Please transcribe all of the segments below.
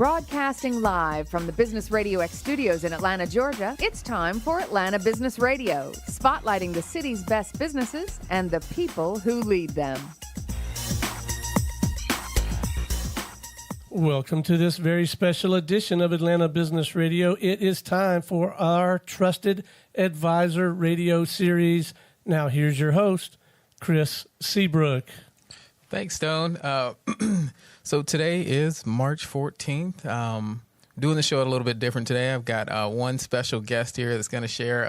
Broadcasting live from the Business Radio X studios in Atlanta, Georgia, it's time for Atlanta Business Radio, spotlighting the city's best businesses and the people who lead them. Welcome to this very special edition of Atlanta Business Radio. It is time for our Trusted Advisor radio series. Now, here's your host, Chris Seabrook. Thanks, Stone. So today is March 14th. Doing the show a little bit different today. I've got one special guest here that's going to share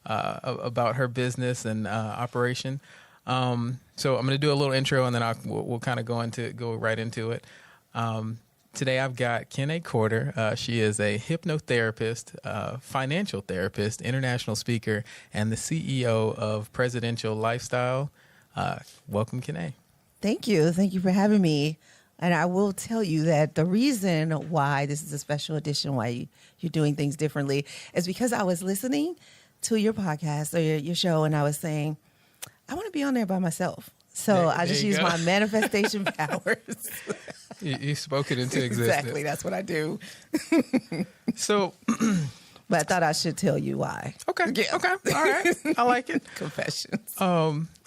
about her business and operation. So I'm going to do a little intro, and then we'll kind of go right into it. Today I've got Kiné Corder. She is a hypnotherapist, financial therapist, international speaker, and the CEO of Presidential Lifestyle. Welcome, Kiné. Thank you. Thank you for having me. And I will tell you that the reason why this is a special edition, why you're doing things differently, is because I was listening to your podcast or your show, and I was saying, I want to be on there by myself. So I just use my manifestation powers. You spoke it into existence. Exactly. That's what I do. So, but I thought I should tell you why. Okay. Yeah. Okay. All right. I like it. Confessions.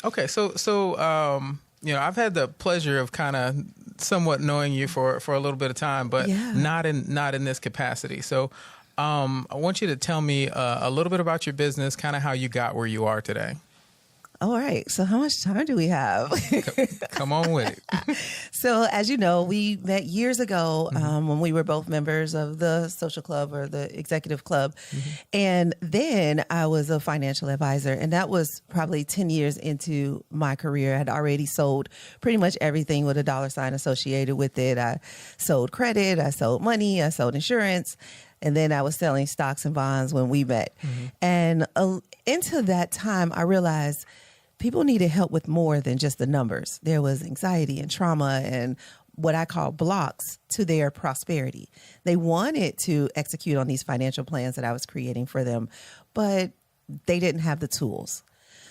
Okay. So, I've had the pleasure of kind of somewhat knowing you for a little bit of time, but not in this capacity. So, I want you to tell me a little bit about your business, kind of how you got where you are today. All right. So how much time do we have? Come on with it. So as you know, we met years ago when we were both members of the social club or the executive club. Mm-hmm. And then I was a financial advisor. And that was probably 10 years into my career. I had already sold pretty much everything with a dollar sign associated with it. I sold credit. I sold money. I sold insurance. And then I was selling stocks and bonds when we met. Mm-hmm. And into that time, I realized people needed help with more than just the numbers. There was anxiety and trauma and what I call blocks to their prosperity. They wanted to execute on these financial plans that I was creating for them, but they didn't have the tools.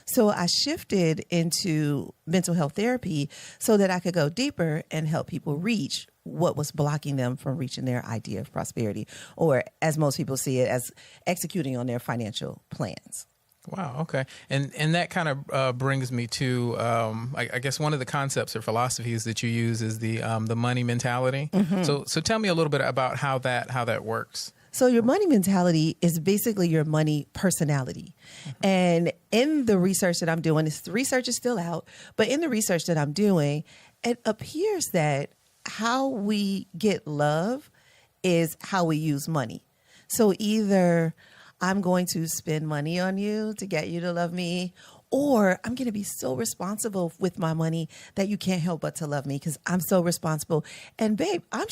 So I shifted into mental health therapy so that I could go deeper and help people reach what was blocking them from reaching their idea of prosperity, or as most people see it, as executing on their financial plans. Wow. Okay. And that kind of brings me to, I guess one of the concepts or philosophies that you use is the money mentality. Mm-hmm. So tell me a little bit about how that works. So your money mentality is basically your money personality. Mm-hmm. And in the research that I'm doing, the research is still out, but in the research that I'm doing, it appears that how we get love is how we use money. So either I'm going to spend money on you to get you to love me, or I'm going to be so responsible with my money that you can't help but to love me because I'm so responsible. And babe, I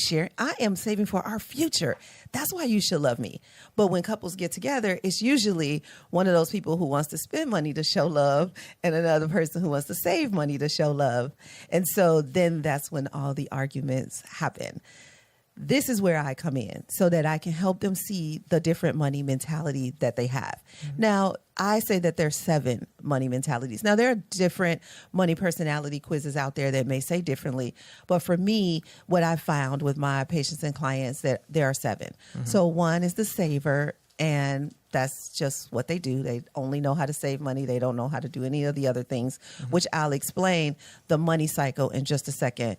am saving for our future. That's why you should love me. But when couples get together, it's usually one of those people who wants to spend money to show love and another person who wants to save money to show love. And so then that's when all the arguments happen. This is where I come in so that I can help them see the different money mentality that they have. Mm-hmm. Now, I say that there's 7 money mentalities. Now, there are different money personality quizzes out there that may say differently. But for me, what I found with my patients and clients, that there are 7. Mm-hmm. So 1 is the saver, and that's just what they do. They only know how to save money. They don't know how to do any of the other things, which I'll explain the money cycle in just a second.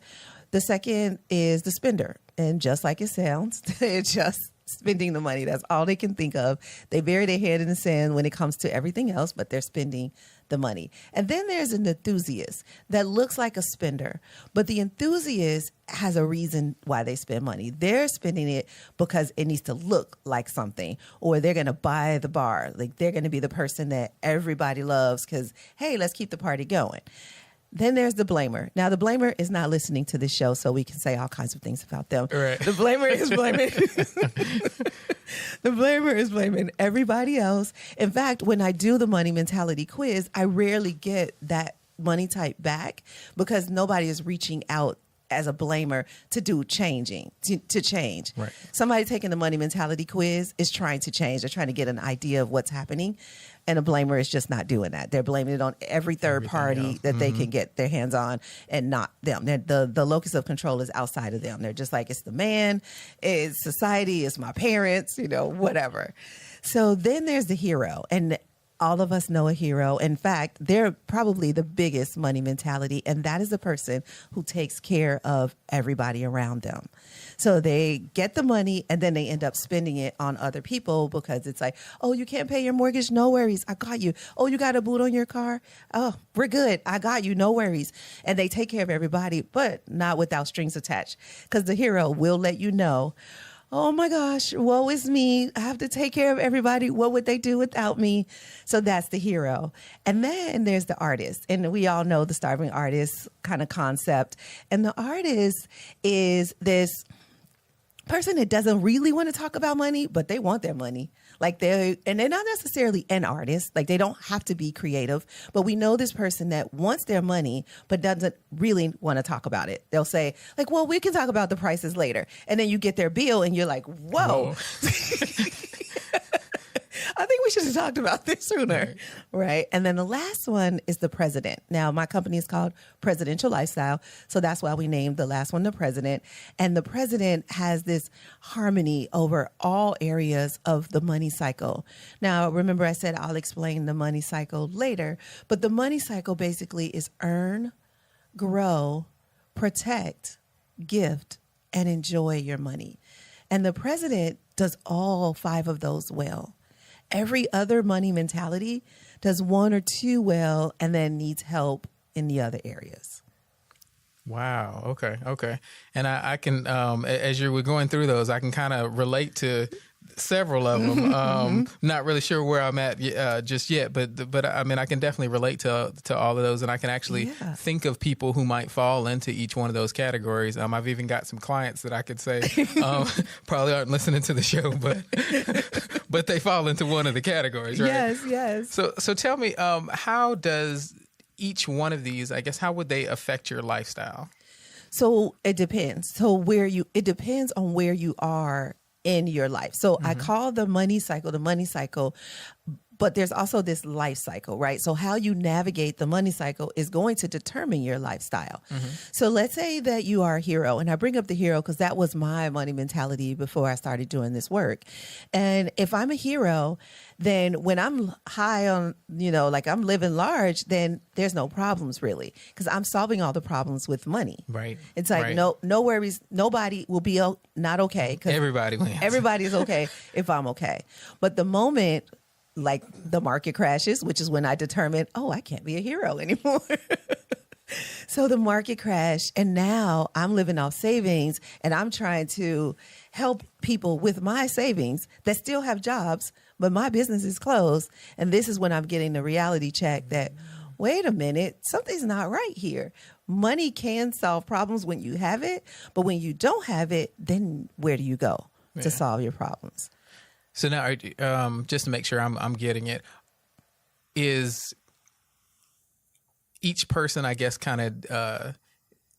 The second is the spender. And just like it sounds, it's just spending the money. That's all they can think of. They bury their head in the sand when it comes to everything else, but they're spending the money. And then there's an enthusiast that looks like a spender, but the enthusiast has a reason why they spend money. They're spending it because it needs to look like something, or they're going to buy the bar. Like they're going to be the person that everybody loves because, hey, let's keep the party going. Then there's the blamer. Now, the blamer is not listening to this show, so we can say all kinds of things about them. Right. The blamer is blaming. The blamer is blaming everybody else. In fact, when I do the money mentality quiz, I rarely get that money type back because nobody is reaching out as a blamer to change. Right. Somebody taking the money mentality quiz is trying to change. They're trying to get an idea of what's happening. And a blamer is just not doing that. They're blaming it on every third party else. that they can get their hands on and not them. The locus of control is outside of them. They're just like, it's the man, it's society, it's my parents, whatever. So then there's the hero. And all of us know a hero. In fact, they're probably the biggest money mentality, and that is the person who takes care of everybody around them. So they get the money and then they end up spending it on other people because it's like, oh, you can't pay your mortgage? No worries. I got you. Oh, you got a boot on your car? Oh, we're good. I got you. No worries. And they take care of everybody, but not without strings attached, because the hero will let you know, oh my gosh, woe is me. I have to take care of everybody. What would they do without me? So that's the hero. And then there's the artist. And we all know the starving artist kind of concept. And the artist is this person that doesn't really want to talk about money, but they want their money. They're not necessarily an artist. They don't have to be creative, but we know this person that wants their money, but doesn't really want to talk about it. They'll say well, we can talk about the prices later. And then you get their bill and you're like, whoa. I think we should have talked about this sooner. Right. And then the last one is the president. Now, my company is called Presidential Lifestyle. So that's why we named the last one the president. And the president has this harmony over all areas of the money cycle. Now, remember I said I'll explain the money cycle later, but the money cycle basically is earn, grow, protect, gift, and enjoy your money. And the president does all 5 of those well. Every other money mentality does 1 or 2 well and then needs help in the other areas. Wow. Okay. And I can, as you were going through those, I can kind of relate to several of them. Not really sure where I'm at just yet, but I mean, I can definitely relate to all of those, and I can actually think of people who might fall into each one of those categories. I've even got some clients that I could say probably aren't listening to the show, but they fall into one of the categories, right? Yes. So tell me, how does each one of these, I guess, how would they affect your lifestyle? So it depends. It depends on where you are in your life. So I call the money cycle, but there's also this life cycle, right? So how you navigate the money cycle is going to determine your lifestyle. So let's say that you are a hero, and I bring up the hero because that was my money mentality before I started doing this work. And if I'm a hero, then when I'm high on, I'm living large, then there's no problems really, because I'm solving all the problems with money. Right. It's like, no worries. Nobody will be not okay. Everybody wins. Everybody is okay if I'm okay. But the moment the market crashes, which is when I determine, I can't be a hero anymore. So the market crashed, and now I'm living off savings, and I'm trying to help people with my savings that still have jobs, but my business is closed. And this is when I'm getting the reality check that, wait a minute, something's not right here. Money can solve problems when you have it, but when you don't have it, then where do you go to solve your problems? So now, just to make sure I'm getting it, is each person, I guess, kind of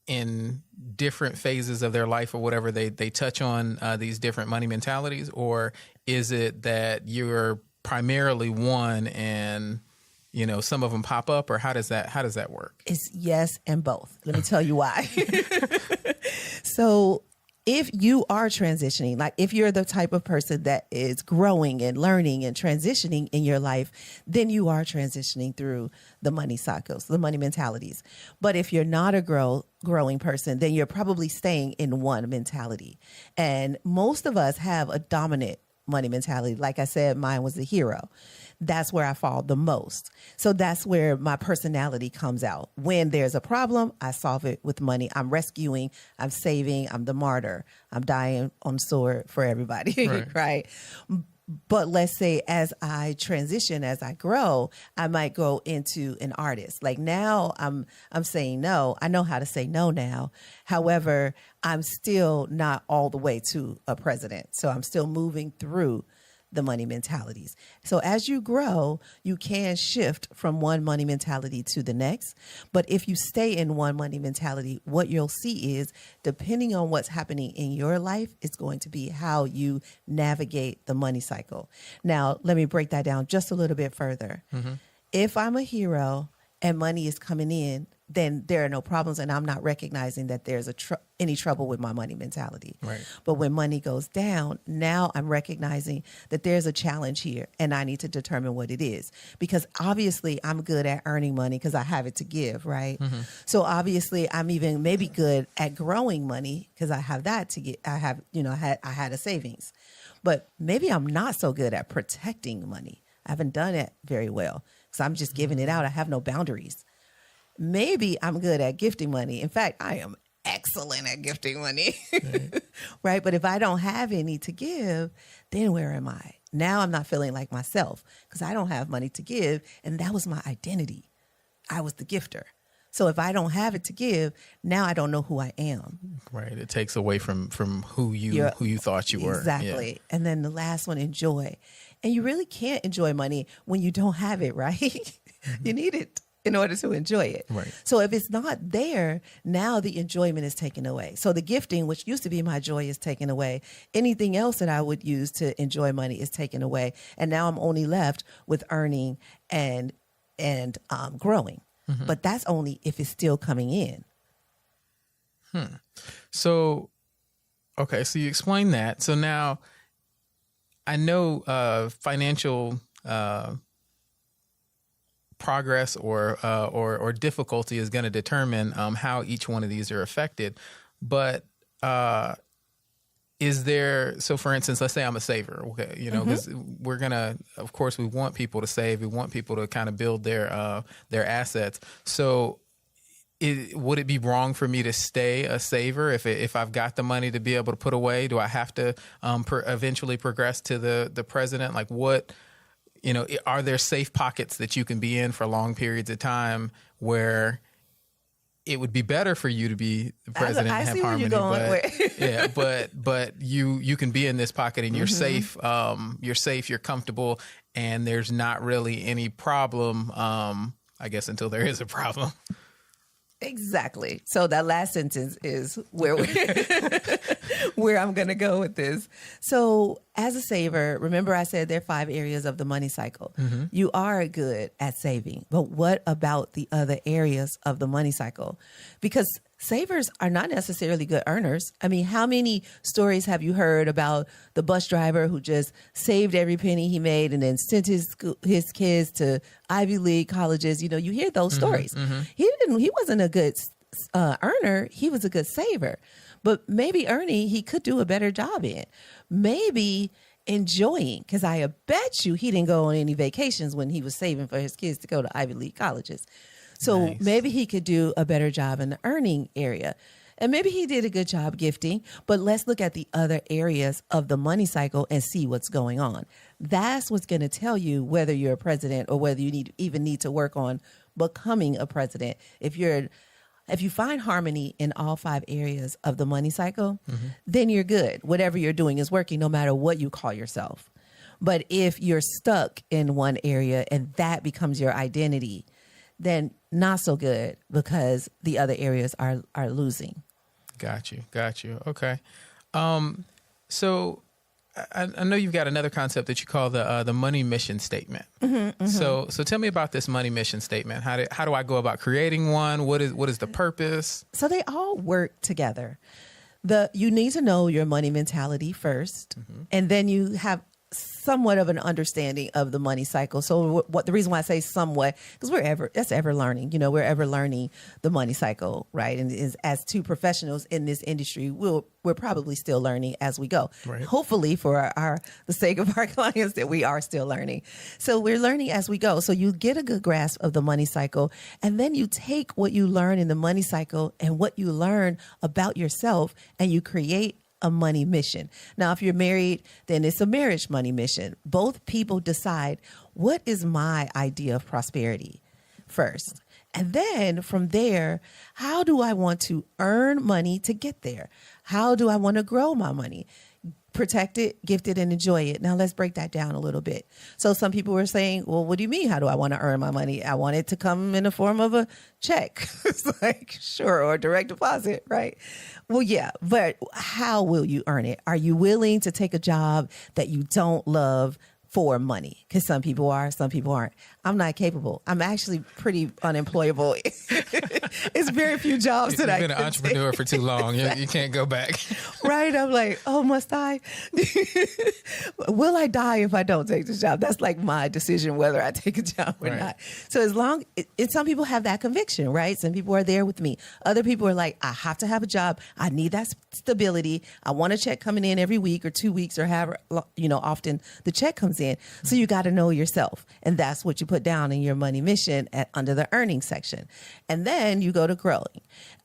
in different phases of their life or whatever, they touch on these different money mentalities, or is it that you're primarily one and some of them pop up, or how does that work? It's yes and both. Let me tell you why. So if you are transitioning, if you're the type of person that is growing and learning and transitioning in your life, then you are transitioning through the money cycles, the money mentalities. But if you're not a growing person, then you're probably staying in one mentality. And most of us have a dominant money mentality. Like I said, mine was the hero. That's where I fall the most. So that's where my personality comes out. When there's a problem, I solve it with money. I'm rescuing, I'm saving, I'm the martyr. I'm dying on sword for everybody, right? But let's say as I transition, as I grow, I might go into an artist. Now I'm saying no. I know how to say no now. However, I'm still not all the way to a president. So I'm still moving through the money mentalities. So as you grow, you can shift from one money mentality to the next. But if you stay in one money mentality, what you'll see is, depending on what's happening in your life, it's going to be how you navigate the money cycle. Now, let me break that down just a little bit further. If I'm a hero and money is coming in, then there are no problems, and I'm not recognizing that there's any trouble with my money mentality. Right. But when money goes down, now I'm recognizing that there's a challenge here, and I need to determine what it is. Because obviously I'm good at earning money because I have it to give, right? So obviously I'm even maybe good at growing money because I have that to get. I had a savings. But maybe I'm not so good at protecting money. I haven't done it very well because I'm just giving it out. I have no boundaries. Maybe I'm good at gifting money. In fact, I am excellent at gifting money, right? But if I don't have any to give, then where am I? Now I'm not feeling like myself because I don't have money to give. And that was my identity. I was the gifter. So if I don't have it to give, now I don't know who I am. Right. It takes away from who you thought you were. Exactly. Yeah. And then the last one, enjoy. And you really can't enjoy money when you don't have it, right? You need it in order to enjoy it. Right. So if it's not there, now the enjoyment is taken away. So the gifting, which used to be my joy, is taken away. Anything else that I would use to enjoy money is taken away. And now I'm only left with earning and growing. But that's only if it's still coming in. So, okay, so you explained that. So now I know financial progress or difficulty is going to determine how each one of these are affected. But is there, so for instance, let's say I'm a saver, okay, because we're going to, of course, we want people to save. We want people to kind of build their assets. So would it be wrong for me to stay a saver if I've got the money to be able to put away? Do I have to eventually progress to the president? Like what, are there safe pockets that you can be in for long periods of time where it would be better for you to be the president and have harmony? But you can be in this pocket and you're safe. You're comfortable, and there's not really any problem, I guess, until there is a problem. Exactly. So that last sentence is where where I'm going to go with this. So as a saver, remember I said there are 5 areas of the money cycle. You are good at saving, but what about the other areas of the money cycle? Because savers are not necessarily good earners. I mean, how many stories have you heard about the bus driver who just saved every penny he made and then sent his kids to Ivy League colleges? You hear those stories. He wasn't a good earner. He was a good saver. But maybe earning, he could do a better job in. Maybe enjoying, because I bet you he didn't go on any vacations when he was saving for his kids to go to Ivy League colleges. So nice. Maybe he could do a better job in the earning area. And maybe he did a good job gifting, but let's look at the other areas of the money cycle and see what's going on. That's what's going to tell you whether you're a president or whether you even need to work on becoming a president. If you find harmony in all 5 areas of the money cycle, then you're good. Whatever you're doing is working, no matter what you call yourself. But if you're stuck in one area and that becomes your identity, then not so good, because the other areas are losing. Got you. Okay. So I know you've got another concept that you call the money mission statement. So tell me about this money mission statement. How do I go about creating one? What is the purpose? So they all work together. You need to know your money mentality first, and then you have somewhat of an understanding of the money cycle. So the reason why I say somewhat, because that's ever learning, we're ever learning the money cycle, right? And as 2 professionals in this industry, we're probably still learning as we go. Right. Hopefully for the sake of our clients that we are still learning. So we're learning as we go. So you get a good grasp of the money cycle, and then you take what you learn in the money cycle and what you learn about yourself, and you create a money mission. Now, if you're married, then it's a marriage money mission. Both people decide, what is my idea of prosperity first? And then from there, how do I want to earn money to get there? How do I want to grow my money? protect it, gift it, and enjoy it. Now let's break that down a little bit. So some people were saying, well, what do you mean? How do I want to earn my money? I want it to come in the form of a check. It's like, sure, or direct deposit, right? Well, yeah, but how will you earn it? Are you willing to take a job that you don't love for money? Because some people are, some people aren't. I'm not capable. I'm actually pretty unemployable. It's very few jobs that I can You've been an entrepreneur for too long. You can't go back. Right? I'm like, oh, must I? Will I die if I don't take this job? That's like my decision whether I take a job or not. So as long, some people have that conviction, right? Some people are there with me. Other people are like, I have to have a job. I need that stability. I want a check coming in every week or 2 weeks or however, often the check comes in. So you got to know yourself. And that's what you put down in your money mission under the earnings section. And then you go to growing.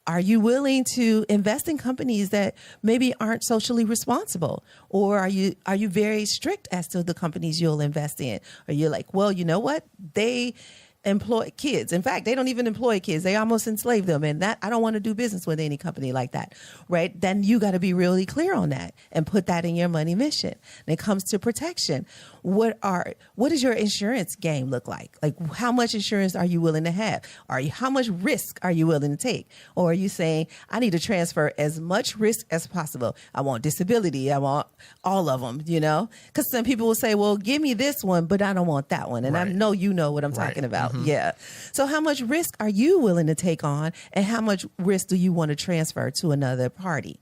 Are you willing to invest in companies that maybe aren't socially responsible? Or are you very strict as to the companies you'll invest in? Or you're like, well, you know what? They employ kids. In fact, they don't even employ kids. They almost enslave them. And that I don't want to do business with any company like that, right? Then you got to be really clear on that and put that in your money mission. When it comes to protection, what does your insurance game look like? Like, how much insurance are you willing to have? How much risk are you willing to take? Or are you saying, I need to transfer as much risk as possible? I want disability. I want all of them, because some people will say, well, give me this one, but I don't want that one. And I know you know what I'm talking about. Mm-hmm. Yeah. So how much risk are you willing to take on, and how much risk do you want to transfer to another party?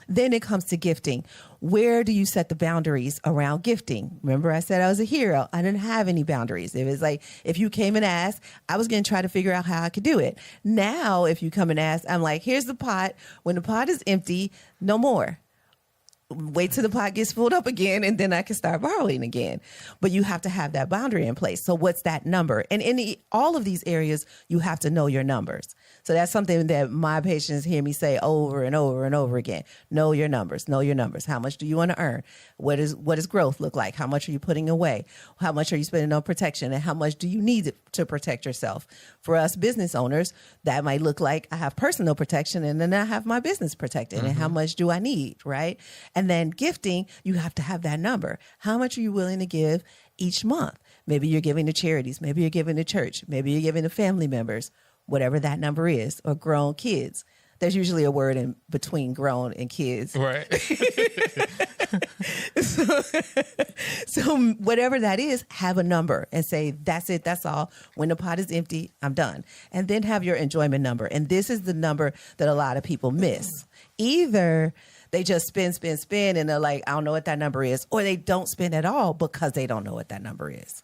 Then it comes to gifting. Where do you set the boundaries around gifting? Remember I said I was a hero. I didn't have any boundaries. It was like, if you came and asked, I was going to try to figure out how I could do it. Now, if you come and ask, I'm like, here's the pot. When the pot is empty, no more. Wait till the pot gets filled up again, and then I can start borrowing again. But you have to have that boundary in place. So what's that number? And in all of these areas, you have to know your numbers. So that's something that my patients hear me say over and over and over again. Know your numbers. Know your numbers. How much do you want to earn? What does growth look like? How much are you putting away? How much are you spending on protection? And how much do you need to protect yourself? For us business owners, that might look like I have personal protection, and then I have my business protected. Mm-hmm. And how much do I need, right? And then gifting, you have to have that number. How much are you willing to give each month? Maybe you're giving to charities. Maybe you're giving to church. Maybe you're giving to family members, whatever that number is, or grown kids. There's usually a word in between grown and kids. Right. So whatever that is, have a number and say, that's it, that's all. When the pot is empty, I'm done. And then have your enjoyment number. And this is the number that a lot of people miss. Either they just spend, and they're like, I don't know what that number is. Or they don't spend at all because they don't know what that number is.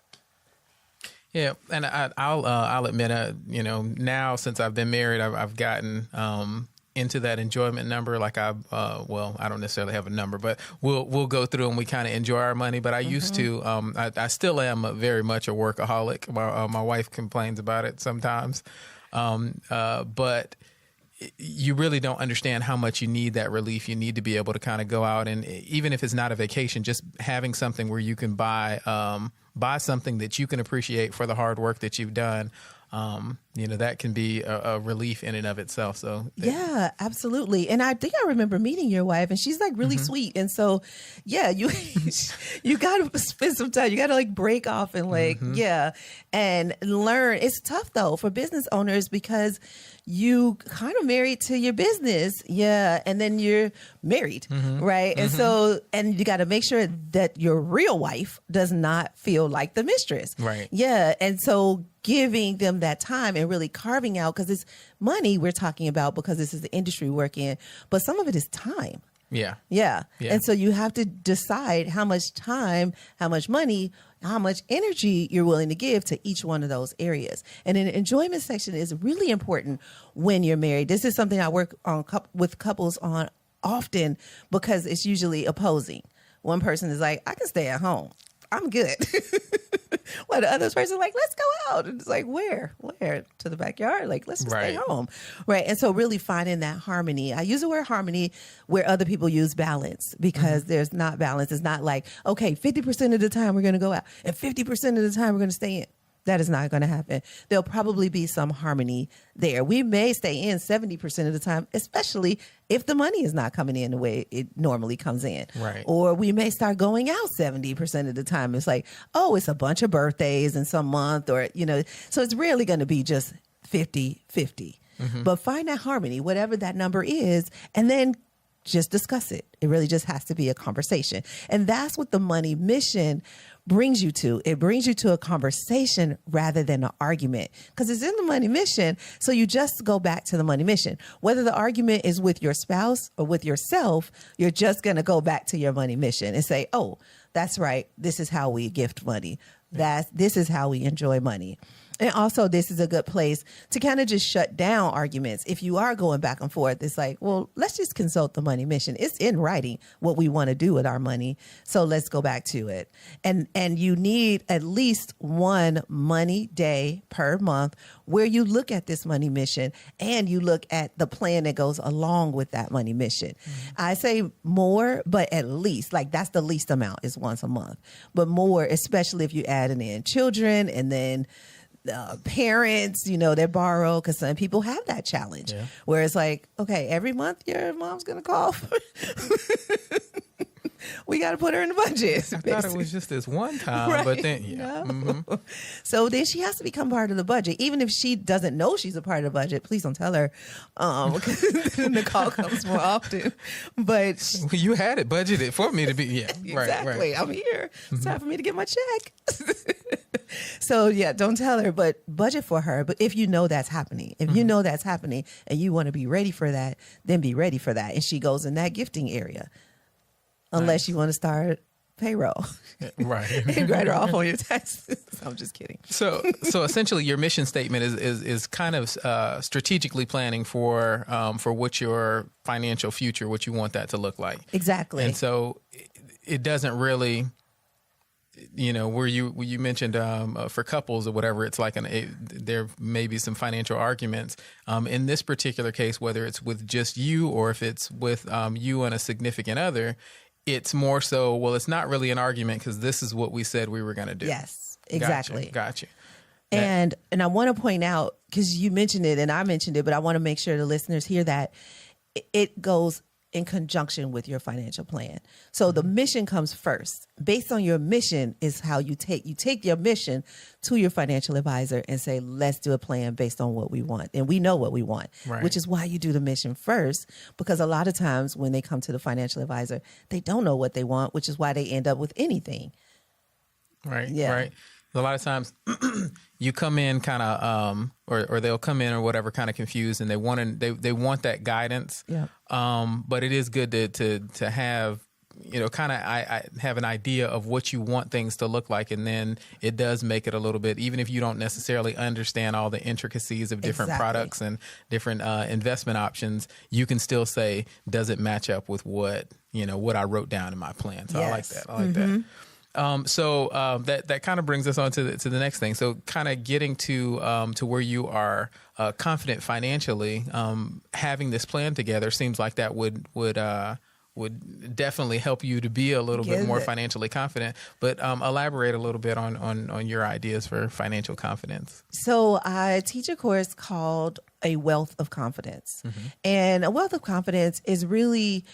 Yeah, and I'll admit, now since I've been married, I've gotten into that enjoyment number. Like I don't necessarily have a number, but we'll go through and we kind of enjoy our money. But I used to, I still am very much a workaholic. My wife complains about it sometimes, but you really don't understand how much you need that relief. You need to be able to kind of go out, and even if it's not a vacation, just having something where you can buy something that you can appreciate for the hard work that you've done. That can be a relief in and of itself. So yeah, absolutely. And I think I remember meeting your wife, and she's like really sweet. And so, yeah, you got to spend some time. You got to like break off and and learn. It's tough though for business owners because you kind of married to your business. Yeah. And then you're married. Right. And so, and you got to make sure that your real wife does not feel like the mistress. Right. Yeah. And so giving them that time and really carving out, because it's money we're talking about because this is the industry we work in, but some of it is time. Yeah. And so you have to decide how much time, how much money, how much energy you're willing to give to each one of those areas. And an enjoyment section is really important when you're married. This is something I work on with couples on often because it's usually opposing. One person is like, I can stay at home. I'm good. Well, the other person like, let's go out. And it's like, where? To the backyard? Like, let's just stay home. Right. And so really finding that harmony. I use the word harmony where other people use balance because there's not balance. It's not like, okay, 50% of the time we're going to go out and 50% of the time we're going to stay in. That is not going to happen. There'll probably be some harmony there. We may stay in 70% of the time, especially if the money is not coming in the way it normally comes in. Right. Or we may start going out 70% of the time. It's like, oh, it's a bunch of birthdays in some month, or, so it's rarely going to be just 50-50. But find that harmony, whatever that number is, and then just discuss it. It really just has to be a conversation. And that's what the money mission brings you to. It brings you to a conversation rather than an argument, because it's in the money mission. So you just go back to the money mission. Whether the argument is with your spouse or with yourself, you're just going to go back to your money mission and say, oh, that's right. This is how we gift money. This is how we enjoy money. And also, this is a good place to kind of just shut down arguments. If you are going back and forth, it's like, well, let's just consult the money mission. It's in writing what we want to do with our money. So let's go back to it. And you need at least one money day per month where you look at this money mission and you look at the plan that goes along with that money mission. I say more, but at least, like, that's the least amount is once a month. But more, especially if you add in children and then parents, they borrow, because some people have that challenge where it's like, okay, every month your mom's going to call. We got to put her in the budget. I thought it was just this one time, right? But then, So then she has to become part of the budget. Even if she doesn't know she's a part of the budget, please don't tell her, because the call comes more often. But you had it budgeted for me to be, exactly. Right. I'm here. It's time for me to get my check. So don't tell her, but budget for her. But if you know that's happening, and you want to be ready for that, then be ready for that. And she goes in that gifting area. Unless you want to start payroll. Right. And write her off on your taxes. I'm just kidding. So essentially your mission statement is kind of strategically planning for what your financial future, what you want that to look like. Exactly. And so it doesn't really, where you mentioned for couples or whatever, it's like there may be some financial arguments. In this particular case, whether it's with just you or if it's with you and a significant other, it's more so, well, it's not really an argument because this is what we said we were going to do. Yes, exactly. Gotcha. And I want to point out, because you mentioned it and I mentioned it, but I want to make sure the listeners hear that it goes in conjunction with your financial plan. So the mission comes first. Based on your mission is how you take your mission to your financial advisor and say, let's do a plan based on what we want. And we know what we want, right. Which is why you do the mission first, because a lot of times when they come to the financial advisor, they don't know what they want, which is why they end up with anything. Right. Yeah. Right. A lot of times you come in kind of, or they'll come in or whatever kind of confused, and they want that guidance. Yeah. But it is good to have, kind of I have an idea of what you want things to look like, and then it does make it a little bit, even if you don't necessarily understand all the intricacies of different products and different investment options, you can still say, does it match up with what I wrote down in my plan? So yes. I like that. So that kind of brings us on to the next thing. So kind of getting to where you are confident financially, having this plan together seems like that would definitely help you to be a little bit more financially confident. But elaborate a little bit on your ideas for financial confidence. So I teach a course called A Wealth of Confidence. And a wealth of confidence is really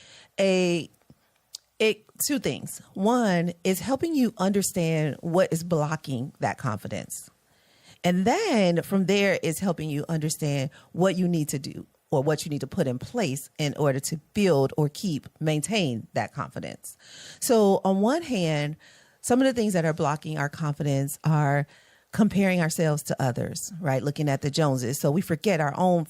two things. One is helping you understand what is blocking that confidence. And then from there is helping you understand what you need to do or what you need to put in place in order to build or maintain that confidence. So on one hand, some of the things that are blocking our confidence are comparing ourselves to others, right? Looking at the Joneses. So we forget our own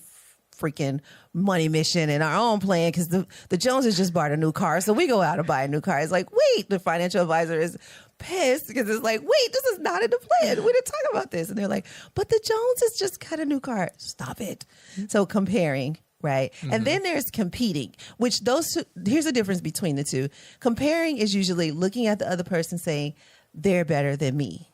freaking money mission and our own plan, because the Joneses just bought a new car. So we go out and buy a new car. It's like, wait, the financial advisor is pissed because it's like, wait, this is not in the plan. We didn't talk about this. And they're like, but the Joneses just got a new car. Stop it. So comparing, right? And then there's competing, which here's the difference between the two. Comparing is usually looking at the other person saying, they're better than me.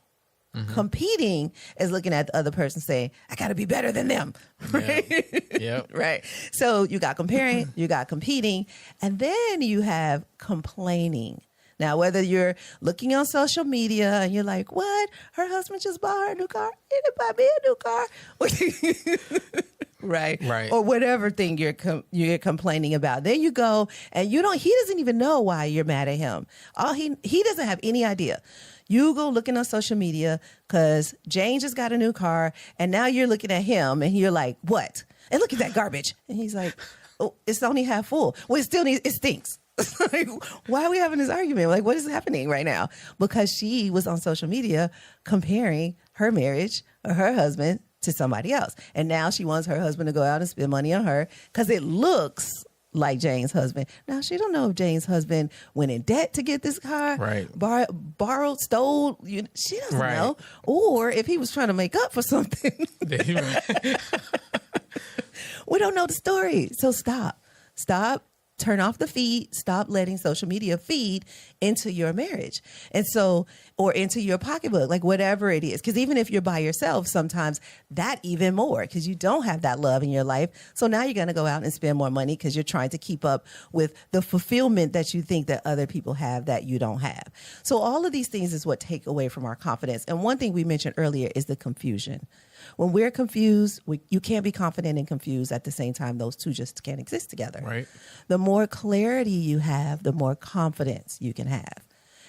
Competing is looking at the other person saying, I got to be better than them. Right? Yep. Right. So you got comparing, you got competing, and then you have complaining. Now, whether you're looking on social media and you're like, what? Her husband just bought her a new car? He didn't buy me a new car. Right. Or whatever thing you're complaining about. There you go. And he doesn't even know why you're mad at him. He doesn't have any idea. You go looking on social media because Jane just got a new car and now you're looking at him and you're like, what? And look at that garbage. And he's like, oh, it's only half full. Well, it stinks. Like, why are we having this argument? Like, what is happening right now? Because she was on social media comparing her marriage or her husband to somebody else. And now she wants her husband to go out and spend money on her because it looks like Jane's husband. Now, she don't know if Jane's husband went in debt to get this car, right? Borrowed, stole. She doesn't know. Or if he was trying to make up for something. We don't know the story. So stop. Turn off the feed. Stop letting social media feed into your marriage. And so, or into your pocketbook, like whatever it is. Because even if you're by yourself, sometimes that even more, because you don't have that love in your life. So now you're going to go out and spend more money because you're trying to keep up with the fulfillment that you think that other people have that you don't have. So all of these things is what take away from our confidence. And one thing we mentioned earlier is the confusion. When we're confused, you can't be confident and confused at the same time. Those two just can't exist together. Right. The more clarity you have, the more confidence you can have.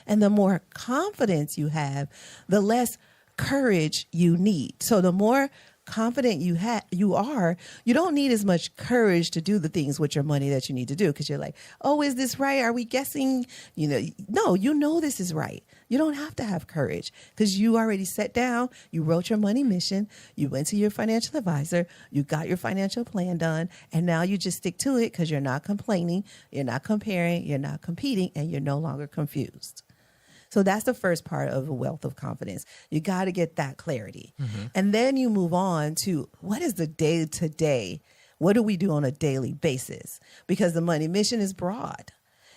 And the more confidence you have, the less courage you need. So the more confident you are, you don't need as much courage to do the things with your money that you need to do because you're like, oh, is this right? Are we guessing? No, you know this is right. You don't have to have courage because you already sat down, you wrote your money mission, you went to your financial advisor, you got your financial plan done, and now you just stick to it because you're not complaining, you're not comparing, you're not competing, and you're no longer confused. So that's the first part of a wealth of confidence. You got to get that clarity. Mm-hmm. And then you move on to what is the day-to-day? What do we do on a daily basis? Because the money mission is broad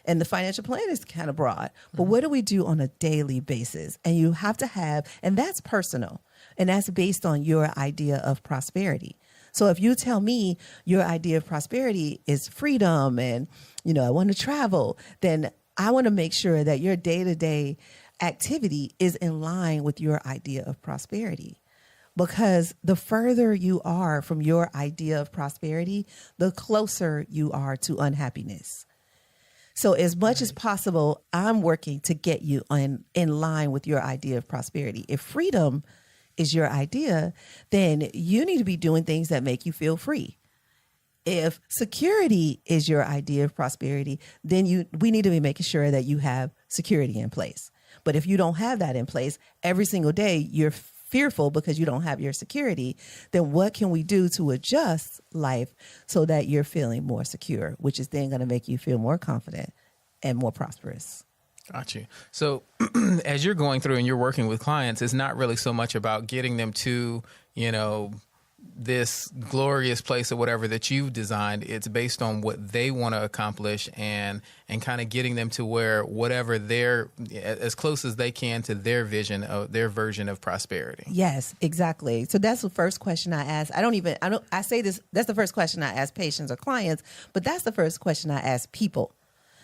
and the financial plan is kind of broad. But what do we do on a daily basis? And you have to have, and that's personal, and that's based on your idea of prosperity. So if you tell me your idea of prosperity is freedom and, I want to travel, then I want to make sure that your day-to-day activity is in line with your idea of prosperity. Because the further you are from your idea of prosperity, the closer you are to unhappiness. So as much as possible, I'm working to get you in line with your idea of prosperity. If freedom is your idea, then you need to be doing things that make you feel free. If security is your idea of prosperity, then we need to be making sure that you have security in place. But if you don't have that in place, every single day you're fearful because you don't have your security, then what can we do to adjust life so that you're feeling more secure, which is then going to make you feel more confident and more prosperous? Got you. So as you're going through and you're working with clients, it's not really so much about getting them to, this glorious place or whatever that you've designed. It's based on what they want to accomplish and kind of getting them to where whatever they're as close as they can to their vision of their version of prosperity. Yes, exactly. So that's the first question I ask. I say this, that's the first question I ask patients or clients, but that's the first question I ask people.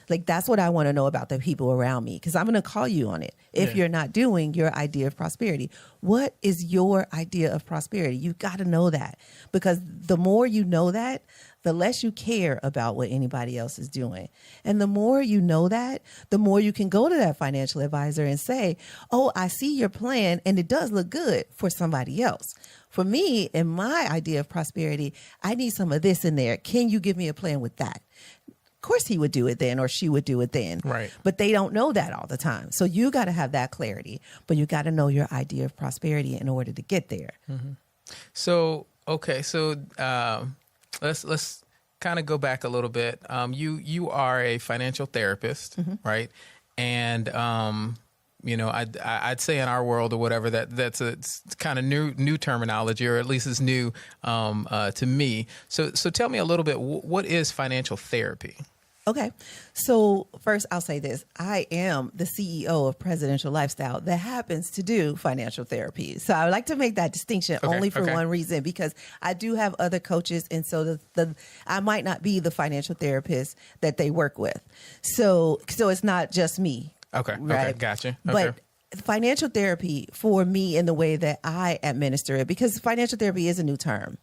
Like, that's what I want to know about the people around me, because I'm going to call you on it if you're not doing your idea of prosperity. What is your idea of prosperity? You've got to know that, because the more you know that, the less you care about what anybody else is doing. And the more you know that, the more you can go to that financial advisor and say, oh, I see your plan and it does look good for somebody else. For me, in my idea of prosperity, I need some of this in there. Can you give me a plan with that? Of course he would do it then, or she would do it then. Right. But they don't know that all the time. So you got to have that clarity, but you got to know your idea of prosperity in order to get there. Mm-hmm. So, okay. So, let's kind of go back a little bit. You are a financial therapist, right? And, I'd say in our world or whatever that's it's kind of new terminology, or at least it's new to me. So tell me a little bit. What is financial therapy? Okay. So first I'll say this. I am the CEO of Presidential Lifestyle that happens to do financial therapy. So I would like to make that distinction only for one reason, because I do have other coaches. And so I might not be the financial therapist that they work with. So it's not just me. Okay. Right? Okay. Gotcha. Okay. But financial therapy for me in the way that I administer it, because financial therapy is a new term,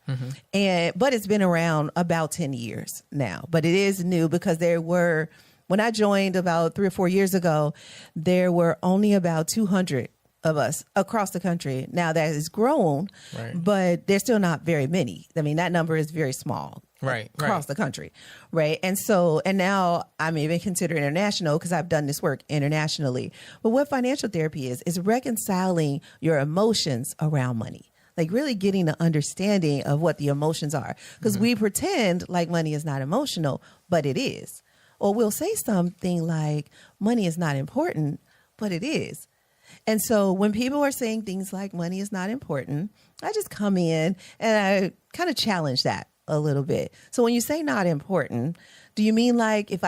but it's been around about 10 years now, but it is new because when I joined about 3 or 4 years ago, there were only about 200 of us across the country. Now that has grown, Right. but there's still not very many. I mean, that number is very small. Right. Across the country. Right. And now I'm even considered international because I've done this work internationally. But what financial therapy is reconciling your emotions around money. Like really getting the understanding of what the emotions are. Because we pretend like money is not emotional, but it is. Or we'll say something like money is not important, but it is. And so when people are saying things like money is not important, I just come in and I kind of challenge that a little bit. So when you say not important, do you mean like if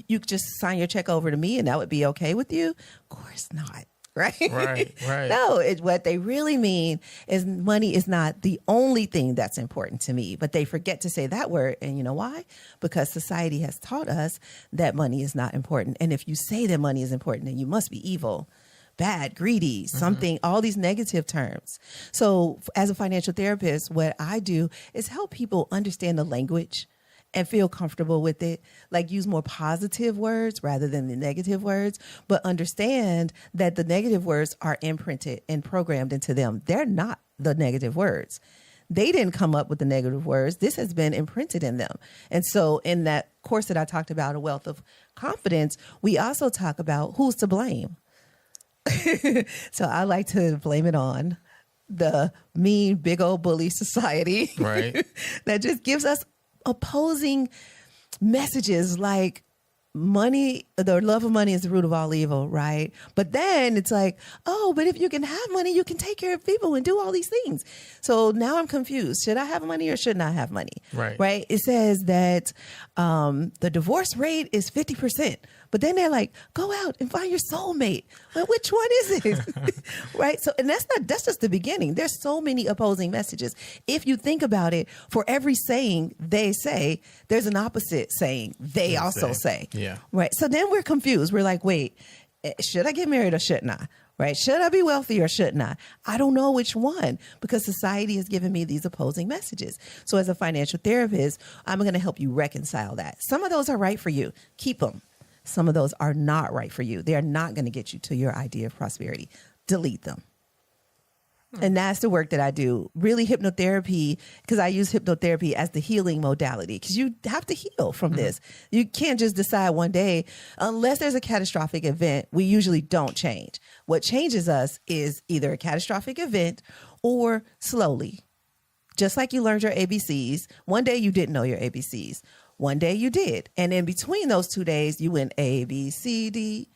you could just sign your check over to me and that would be okay with you? Of course not. Right? Right. No, what they really mean is money is not the only thing that's important to me, but they forget to say that word. And you know why? Because society has taught us that money is not important. And if you say that money is important, then you must be evil, bad, greedy, something, all these negative terms. So as a financial therapist, what I do is help people understand the language and feel comfortable with it, like use more positive words rather than the negative words, but understand that the negative words are imprinted and programmed into them. They're not the negative words. They didn't come up with the negative words. This has been imprinted in them. And so in that course that I talked about, A Wealth of Confidence, we also talk about who's to blame. So I like to blame it on the mean, big old bully society, Right. that just gives us opposing messages like money, the love of money is the root of all evil, right? But then it's like, oh, but if you can have money, you can take care of people and do all these things. So now I'm confused. Should I have money or shouldn't I have money? Right. Right? It says that the divorce rate is 50%. But then they're like, go out and find your soulmate. Well, which one is it? Right? So, and that's just the beginning. There's so many opposing messages. If you think about it, for every saying they say, there's an opposite saying they also say. Yeah. Right. So then we're confused. We're like, wait, should I get married or shouldn't I? Right? Should I be wealthy or shouldn't I? I don't know which one because society has given me these opposing messages. So as a financial therapist, I'm going to help you reconcile that. Some of those are right for you. Keep them. Some of those are not right for you. They are not going to get you to your idea of prosperity. Delete them. And that's the work that I do. Really hypnotherapy, because I use hypnotherapy as the healing modality, because you have to heal from this. You can't just decide one day, unless there's a catastrophic event, we usually don't change. What changes us is either a catastrophic event or slowly. Just like you learned your ABCs, one day you didn't know your ABCs. One day you did. And in between those 2 days, you went A, B, C, D,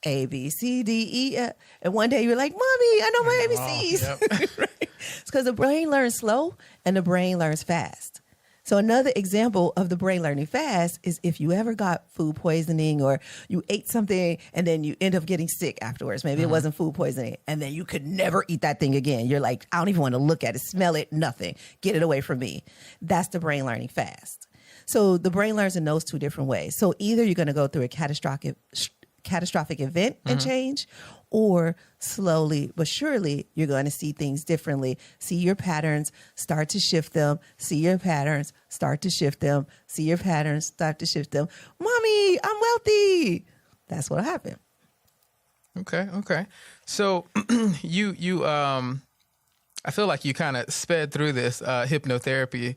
A, B, C, D, E, F. And one day you're like, Mommy, I know my ABCs. Yep. Right? It's because the brain learns slow and the brain learns fast. So another example of the brain learning fast is if you ever got food poisoning or you ate something and then you end up getting sick afterwards. Maybe it wasn't food poisoning and then you could never eat that thing again. You're like, I don't even want to look at it, smell it, nothing. Get it away from me. That's the brain learning fast. So the brain learns in those two different ways. So either you're going to go through a catastrophic event and change, or slowly but surely you're going to see things differently. See your patterns, start to shift them. See your patterns, start to shift them. See your patterns, start to shift them. Mommy, I'm wealthy. That's what'll happen. Okay. So you I feel like you kind of sped through this hypnotherapy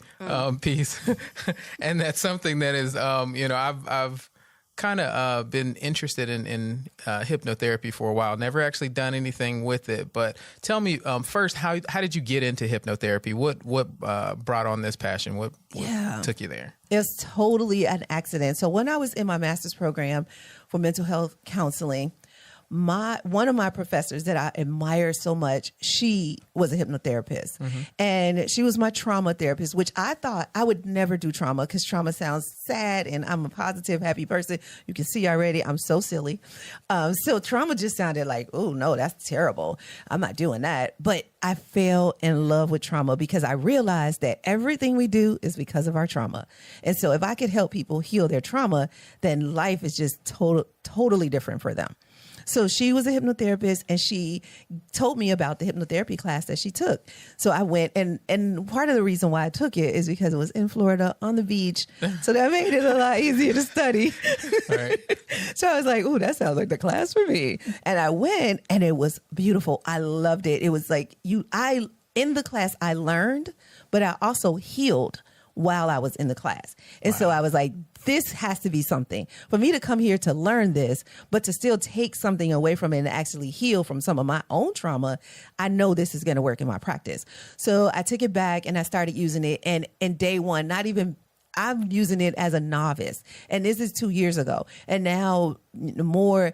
piece, and that's something that is, I've kind of been interested in hypnotherapy for a while. Never actually done anything with it, but tell me first, how did you get into hypnotherapy? What brought on this passion? What took you there? It's totally an accident. So when I was in my master's program for mental health counseling, one of my professors that I admire so much, she was a hypnotherapist, and she was my trauma therapist, which I thought I would never do trauma because trauma sounds sad and I'm a positive, happy person. You can see already I'm so silly. So trauma just sounded like, oh no, that's terrible. I'm not doing that. But I fell in love with trauma because I realized that everything we do is because of our trauma. And so if I could help people heal their trauma, then life is just totally different for them. So she was a hypnotherapist, and she told me about the hypnotherapy class that she took. So I went, and part of the reason why I took it is because it was in Florida on the beach. So that made it a lot easier to study. Right. So I was like, "Ooh, that sounds like the class for me." And I went, and it was beautiful. I loved it. It was like in the class I learned, but I also healed while I was in the class. And so I was like, this has to be something for me to come here to learn this, but to still take something away from it and actually heal from some of my own trauma. I know this is going to work in my practice. So I took it back and I started using it. And in day one, I'm using it as a novice. And this is 2 years ago. And now more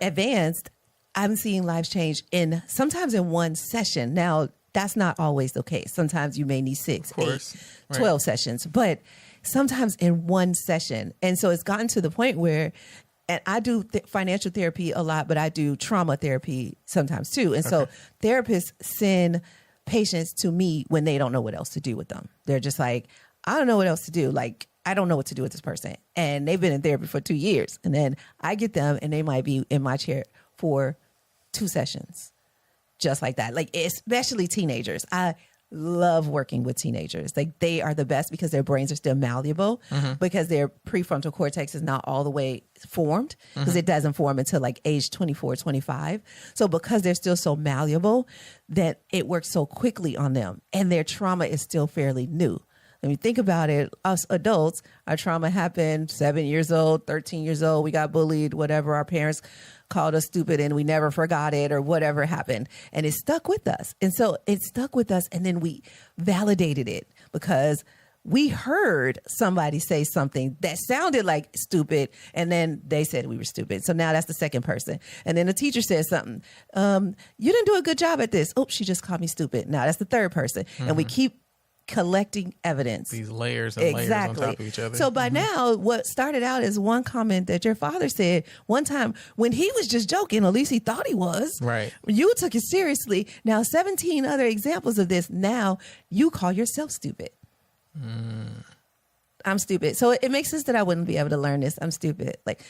advanced, I'm seeing lives change sometimes in one session. Now, that's not always the case. Sometimes you may need 6, 8, 12 sessions, but sometimes in one session. And so it's gotten to the point where, and I do financial therapy a lot, but I do trauma therapy sometimes too. And so therapists send patients to me when they don't know what else to do with them. They're just like, I don't know what else to do. Like, I don't know what to do with this person. And they've been in therapy for 2 years. And then I get them and they might be in my chair for 2 sessions. Just like that. Like, especially teenagers. I love working with teenagers. Like, they are the best because their brains are still malleable, because their prefrontal cortex is not all the way formed, because it doesn't form until like age 24, 25. So because they're still so malleable, that it works so quickly on them, and their trauma is still fairly new. I mean, think about it. Us adults, our trauma happened 7 years old, 13 years old. We got bullied, whatever. Our parents called us stupid and we never forgot it, or whatever happened. And it stuck with us. And so it stuck with us. And then we validated it because we heard somebody say something that sounded like stupid. And then they said we were stupid. So now that's the second person. And then the teacher says something. You didn't do a good job at this. Oh, she just called me stupid. Now that's the third person. And we keep collecting evidence. These layers and layers on top of each other. So by now, what started out as one comment that your father said one time when he was just joking, at least he thought he was. Right. You took it seriously. Now, 17 other examples of this. Now you call yourself stupid. I'm stupid. So it makes sense that I wouldn't be able to learn this. I'm stupid. Like,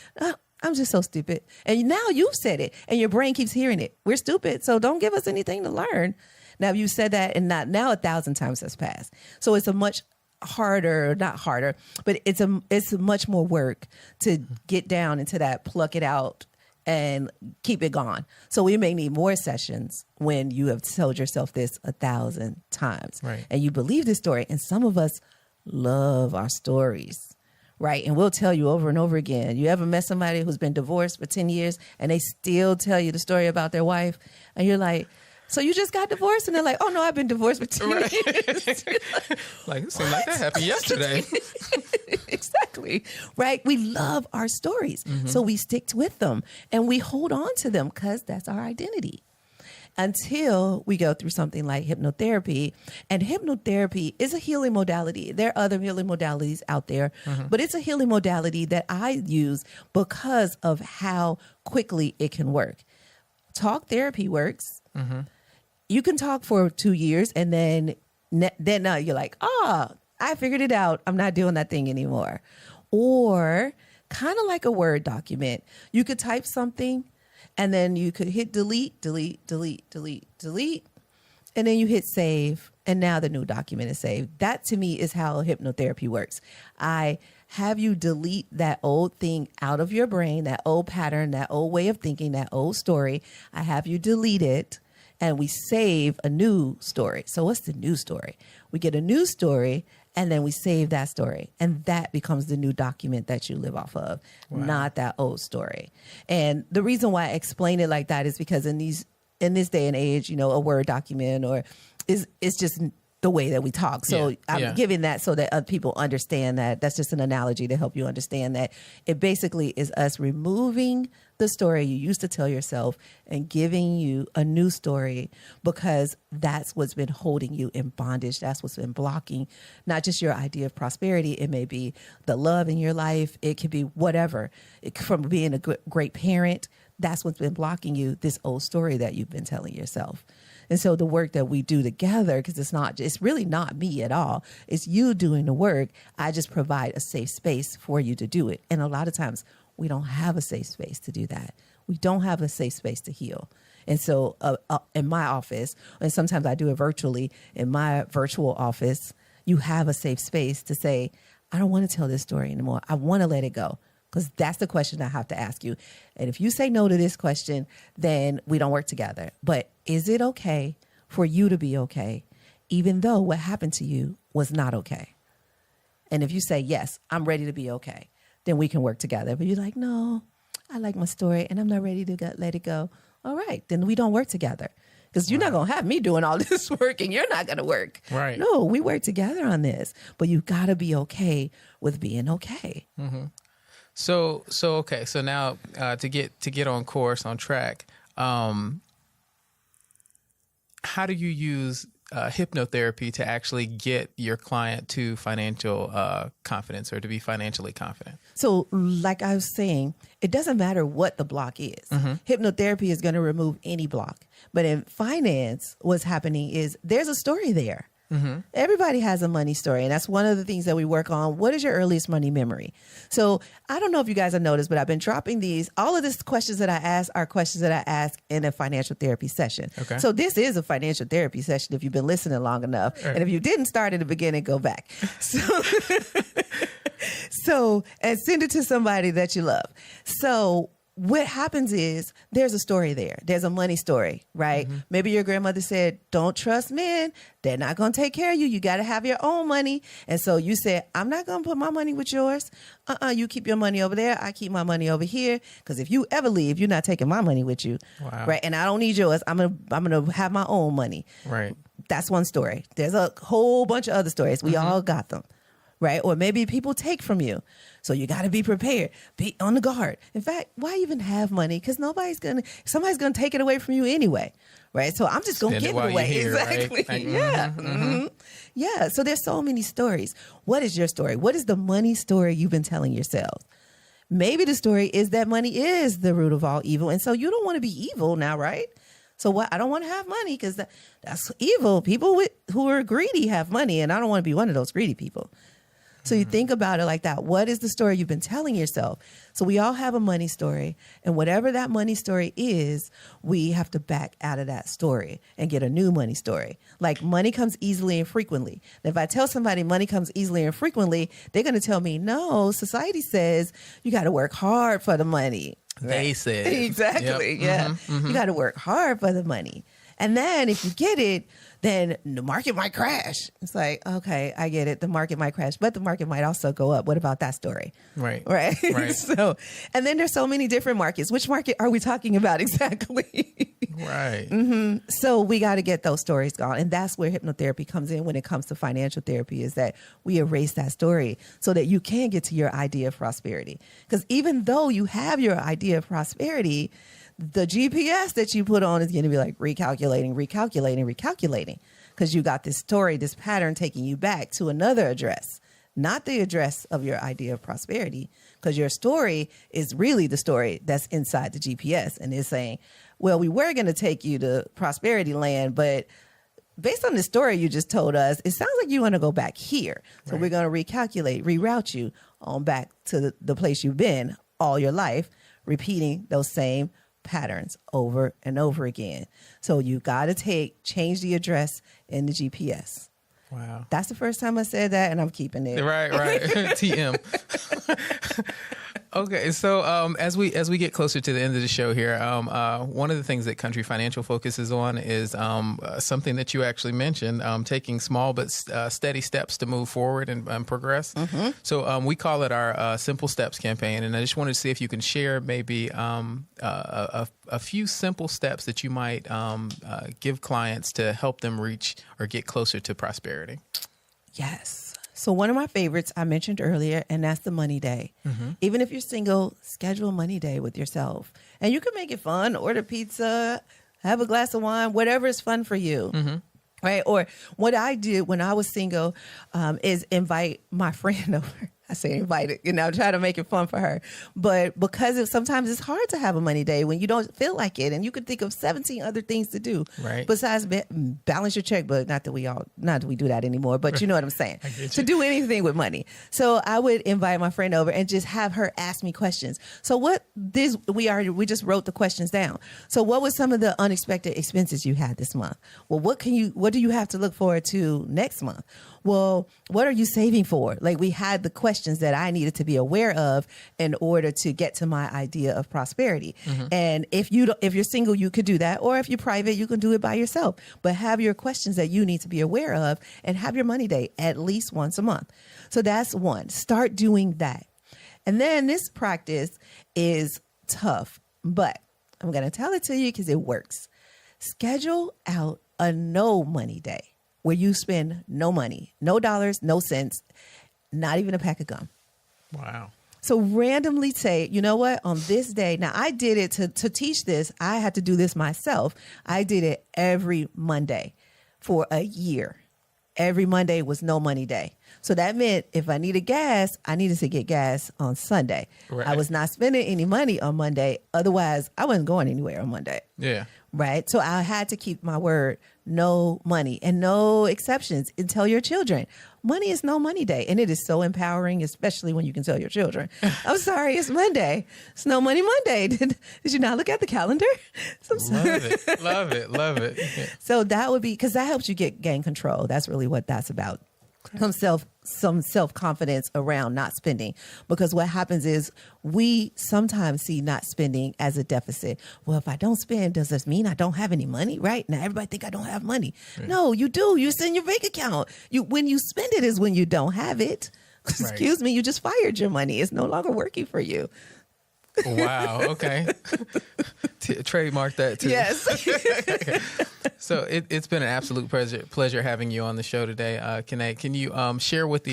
I'm just so stupid. And now you've said it and your brain keeps hearing it. We're stupid. So don't give us anything to learn. Now you said that, and now 1,000 times has passed. So it's a much harder, not harder, but it's much more work to get down into that, pluck it out, and keep it gone. So we may need more sessions when you have told yourself this 1,000 times, right, and you believe this story. And some of us love our stories, right? And we'll tell you over and over again. You ever met somebody who's been divorced for 10 years and they still tell you the story about their wife, and you're like, so you just got divorced? And they're like, oh, no, I've been divorced for 10 years. Like, it seemed like that happened yesterday. Exactly. Right? We love our stories. So we stick with them and we hold on to them because that's our identity. Until we go through something like hypnotherapy. And hypnotherapy is a healing modality. There are other healing modalities out there, but it's a healing modality that I use because of how quickly it can work. Talk therapy works. You can talk for 2 years and then you're like, I figured it out. I'm not doing that thing anymore. Or kind of like a Word document. You could type something and then you could hit delete, delete, delete, delete, delete. And then you hit save. And now the new document is saved. That to me is how hypnotherapy works. I have you delete that old thing out of your brain, that old pattern, that old way of thinking, that old story. I have you delete it. And we save a new story. So what's the new story? We get a new story and then we save that story. And that becomes the new document that you live off of, not that old story. And the reason why I explain it like that is because in this day and age, a Word document it's just the way that we talk. So I'm giving that so that people understand that. That's just an analogy to help you understand that it basically is us removing the story you used to tell yourself and giving you a new story, because that's what's been holding you in bondage. That's what's been blocking not just your idea of prosperity. It may be the love in your life. It could be whatever. From being a great parent, that's what's been blocking you, this old story that you've been telling yourself. And so the work that we do together, because it's really not me at all. It's you doing the work. I just provide a safe space for you to do it. And a lot of times we don't have a safe space to do that. we don't have a safe space to heal. And so in my office, and sometimes I do it virtually, in my virtual office, you have a safe space to say, I don't want to tell this story anymore. I want to let it go. Because that's the question I have to ask you. And if you say no to this question, then we don't work together. But is it okay for you to be okay, even though what happened to you was not okay? And if you say, yes, I'm ready to be okay, then we can work together. But you're like, no, I like my story and I'm not ready to let it go. All right, then we don't work together. Because you're not going to have me doing all this work and you're not going to work. Right. No, we work together on this. But you got to be okay with being okay. Mm-hmm. So okay. So now to get on course, on track, how do you use hypnotherapy to actually get your client to financial confidence, or to be financially confident? So like I was saying, it doesn't matter what the block is. Hypnotherapy is going to remove any block. But in finance, what's happening is there's a story there. Everybody has a money story. And that's one of the things that we work on. What is your earliest money memory? So I don't know if you guys have noticed, but I've been dropping these. All of these questions that I ask are questions that I ask in a financial therapy session. Okay. So this is a financial therapy session if you've been listening long enough. Right. And if you didn't start at the beginning, go back. So, and send it to somebody that you love. So what happens is there's a story there. There's a money story, right? Maybe your grandmother said, don't trust men. They're not going to take care of you. You got to have your own money. And so you said, I'm not going to put my money with yours. You keep your money over there. I keep my money over here. Because if you ever leave, you're not taking my money with you. Wow. Right. And I don't need yours. I'm gonna have my own money. Right. That's one story. There's a whole bunch of other stories. We all got them. Right. Or maybe people take from you. So you got to be prepared, be on the guard. In fact, why even have money? Because somebody's going to take it away from you anyway. Right. So I'm just going to give it away. Here, exactly. Right? Like, Yeah. Yeah. So there's so many stories. What is your story? What is the money story you've been telling yourself? Maybe the story is that money is the root of all evil. And so you don't want to be evil now, right? So what? I don't want to have money because that's evil. People who are greedy have money, and I don't want to be one of those greedy people. So you think about it like that. What is the story you've been telling yourself? So we all have a money story. And whatever that money story is, we have to back out of that story and get a new money story. Like money comes easily and frequently. And if I tell somebody money comes easily and frequently, they're going to tell me, no, society says you got to work hard for the money. They said. Exactly. Yep. Yeah. You got to work hard for the money. And then if you get it, then the market might crash. It's like, okay, I get it. The market might crash, but the market might also go up. What about that story? Right. Right. Right. So, and then there's so many different markets. Which market are we talking about exactly? Right. So we got to get those stories gone. And that's where hypnotherapy comes in when it comes to financial therapy, is that we erase that story so that you can get to your idea of prosperity. Because even though you have your idea of prosperity, the GPS that you put on is going to be like recalculating, because you got this story, this pattern taking you back to another address, not the address of your idea of prosperity, because your story is really the story that's inside the GPS and is saying, well, we were going to take you to prosperity land, but based on the story you just told us, it sounds like you want to go back here. So we're going to reroute you on back to the place you've been all your life, repeating those same patterns over and over again. So you got to change the address in the GPS. Wow. That's the first time I said that, and I'm keeping it. Right. TM. Okay, so as we get closer to the end of the show here, one of the things that Country Financial focuses on is something that you actually mentioned, taking small but steady steps to move forward and progress. So we call it our Simple Steps campaign, and I just wanted to see if you can share maybe a few simple steps that you might give clients to help them reach or get closer to prosperity. Yes. So one of my favorites I mentioned earlier, and that's the money day. Even if you're single, schedule a money day with yourself. And you can make it fun, order pizza, have a glass of wine, whatever is fun for you. Right? Or what I did when I was single is invite my friend over. I say invited, try to make it fun for her. But because sometimes it's hard to have a money day when you don't feel like it, and you can think of 17 other things to do besides balance your checkbook. Not that we do that anymore, but you know what I'm saying. To do anything with money. So I would invite my friend over and just have her ask me questions. So we just wrote the questions down. So what was some of the unexpected expenses you had this month? Well, what do you have to look forward to next month? Well, what are you saving for? Like, we had the questions that I needed to be aware of in order to get to my idea of prosperity. Mm-hmm. And if you're single, you could do that. Or if you're private, you can do it by yourself. But have your questions that you need to be aware of and have your money day at least once a month. So that's one. Start doing that. And then this practice is tough, but I'm going to tell it to you because it works. Schedule out a no money day, where you spend no money, no dollars, no cents, not even a pack of gum. Wow. So randomly say, you know what, on this day, now I did it to teach this. I had to do this myself. I did it every Monday for a year. Every Monday was no money day. So that meant if I needed gas, I needed to get gas on Sunday. Right. I was not spending any money on Monday. Otherwise, I wasn't going anywhere on Monday. Yeah. Right. So I had to keep my word, no money and no exceptions. And tell your children, money is no money day. And it is so empowering, especially when you can tell your children, I'm sorry, it's Monday. It's no money Monday. Did you not look at the calendar? Love it. Yeah. So that would be, because that helps you gain control. That's really what that's about. Some self-confidence around not spending, because what happens is we sometimes see not spending as a deficit. Well, if I don't spend, does this mean I don't have any money? Right now, everybody think I don't have money. Right. No, you do. You send your bank account. When you spend it is when you don't have it. Right. Excuse me, you just fired your money. It's no longer working for you. Wow. Okay. Trademark that too. Yes. So it's been an absolute pleasure having you on the show today. Kiné, can you share with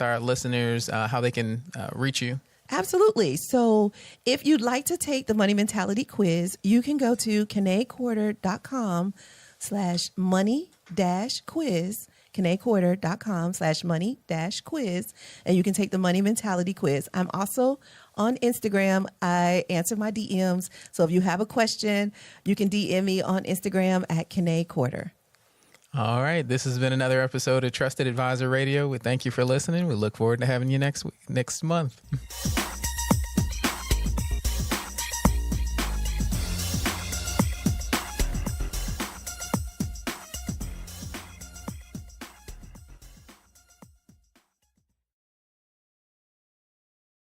our listeners how they can reach you? Absolutely. So if you'd like to take the Money Mentality quiz, you can go to kinecorder.com/money-quiz. kinecorder.com/money-quiz, and you can take the Money Mentality quiz. I'm also on Instagram. I answer my DMs. So if you have a question, you can DM me on Instagram at Kiné Corder. All right. This has been another episode of Trusted Advisor Radio. We thank you for listening. We look forward to having you next month.